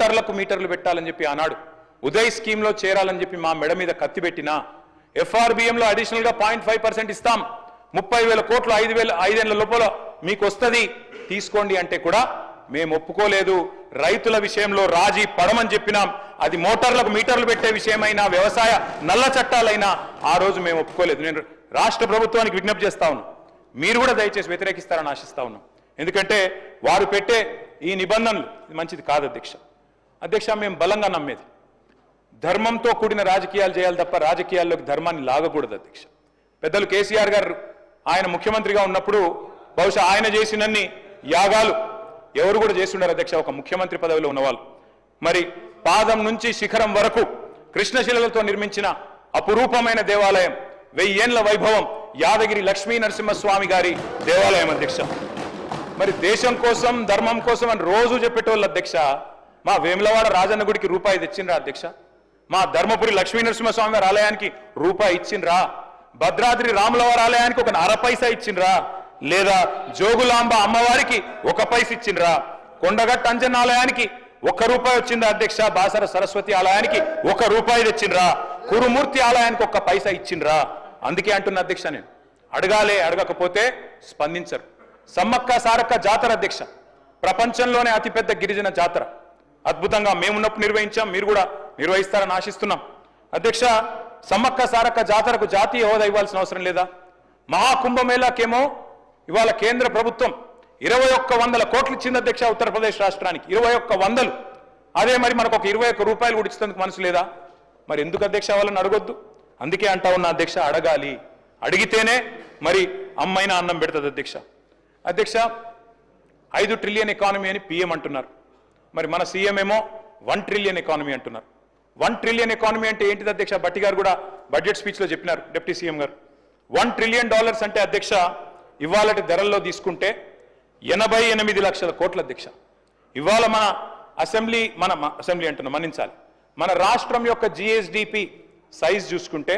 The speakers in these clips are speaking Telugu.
మోటార్లకు మీటర్లు పెట్టాలని చెప్పి ఆనాడు ఉదయ్ స్కీమ్లో చేరాలని చెప్పి మా మెడ మీద కత్తి పెట్టినా ఎఫ్ఆర్బిఎంలో అడిషనల్గా 0.5% ఇస్తాం, 30,000 కోట్లు 5 ఏళ్ల లోపల మీకు వస్తుంది తీసుకోండి అంటే కూడా మేము ఒప్పుకోలేదు. రైతుల విషయంలో రాజీ పడమని చెప్పినాం. అది మోటార్లకు మీటర్లు పెట్టే విషయమైనా వ్యవసాయ నల్ల చట్టాలైనా ఆ రోజు మేము ఒప్పుకోలేదు. నేను రాష్ట్ర ప్రభుత్వానికి విజ్ఞప్తి చేస్తా ఉన్నాను, మీరు కూడా దయచేసి వ్యతిరేకిస్తారని ఆశిస్తా ఉన్నాం. ఎందుకంటే వారు పెట్టే ఈ నిబంధనలు మంచిది కాదు అధ్యక్ష. మేము బలంగా నమ్మేది ధర్మంతో కూడిన రాజకీయాలు చేయాలి తప్ప రాజకీయాల్లోకి ధర్మాన్ని లాగకూడదు అధ్యక్ష. పెద్దలు కేసీఆర్ గారు ఆయన ముఖ్యమంత్రిగా ఉన్నప్పుడు బహుశా ఆయన చేసినన్ని యాగాలు ఎవరు కూడా చేస్తుండారు అధ్యక్ష, ఒక ముఖ్యమంత్రి పదవిలో ఉన్నవాళ్ళు. మరి పాదం నుంచి శిఖరం వరకు కృష్ణశిలలతో నిర్మించిన అపురూపమైన దేవాలయం, 1000 ఏళ్ల వైభవం యాదగిరి లక్ష్మీ నరసింహస్వామి గారి దేవాలయం అధ్యక్ష. మరి దేశం కోసం ధర్మం కోసం అని రోజు చెప్పేటోళ్ళు అధ్యక్ష. మా వేములవాడ రాజన్న గుడికి రూపాయి తెచ్చిండ్రా అధ్యక్ష? మా ధర్మపురి లక్ష్మీ నరసింహస్వామి వారి ఆలయానికి రూపాయి ఇచ్చిండ్రా? భద్రాద్రి రాములవారి ఆలయానికి 1 పైసా ఇచ్చిండ్రా? లేదా జోగులాంబ అమ్మవారికి 1 పైస ఇచ్చిండ్రా? కొండగట్ట అంజన్న ఆలయానికి 1 రూపాయి వచ్చిందా అధ్యక్ష? బాసర సరస్వతి ఆలయానికి 1 రూపాయి తెచ్చిండ్రా? కురుమూర్తి ఆలయానికి 1 పైసా ఇచ్చిండ్రా? అందుకే అంటున్న అధ్యక్ష, నేను అడగాలే, అడగకపోతే స్పందించరు. సమ్మక్క సారక్క జాతర అధ్యక్ష, ప్రపంచంలోనే అతిపెద్ద గిరిజన జాతర. అద్భుతంగా మేమున్నప్పుడు నిర్వహించాం, మీరు కూడా నిర్వహిస్తారని ఆశిస్తున్నాం అధ్యక్ష. సమ్మక్క సారక్క జాతరకు జాతీయ హోదా ఇవ్వాల్సిన అవసరం లేదా? మహాకుంభమేళాకేమో ఇవాళ కేంద్ర ప్రభుత్వం 2100 కోట్లు ఇచ్చింది అధ్యక్ష ఉత్తరప్రదేశ్ రాష్ట్రానికి, 2100. అదే మరి మనకు ఒక 21 రూపాయలు కూడా ఇచ్చేందుకు మనసు లేదా? మరి ఎందుకు అధ్యక్ష వాళ్ళని అడగొద్దు? అందుకే అంటా ఉన్న అధ్యక్ష, అడగాలి. అడిగితేనే మరి అమ్మైనా అన్నం పెడుతుంది అధ్యక్ష. 5 ట్రిలియన్ ఎకానమీ అని పిఎం అంటున్నారు, మరి మన సీఎం ఏమో 1 ట్రిలియన్ ఎకానమీ అంటున్నారు. 1 ట్రిలియన్ ఎకానమీ అంటే ఏంటిది అధ్యక్ష? భట్టి గారు కూడా బడ్జెట్ స్పీచ్లో చెప్పినారు, డిప్యూటీ సీఎం గారు. $1 ట్రిలియన్ అంటే అధ్యక్ష ఇవాళటి ధరల్లో తీసుకుంటే 88 లక్షల కోట్ల అధ్యక్ష. ఇవాళ మన అసెంబ్లీ అంటున్నా, మన్నించాలి, మన రాష్ట్రం యొక్క జిఎస్డిపి సైజ్ చూసుకుంటే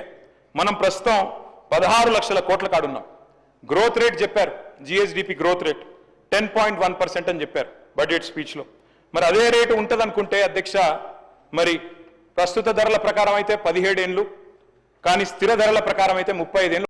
మనం ప్రస్తుతం 16 లక్షల కోట్ల కాడున్నాం. గ్రోత్ రేట్ చెప్పారు, జిఎస్డిపి గ్రోత్ రేట్ 10.1% అని చెప్పారు బడ్జెట్ స్పీచ్లో. మరి అదే రేటు ఉంటుంది అనుకుంటే అధ్యక్ష, మరి ప్రస్తుత ధరల ప్రకారం అయితే 17 ఏళ్ళు, కానీ స్థిర ధరల ప్రకారం అయితే 35 ఏళ్ళు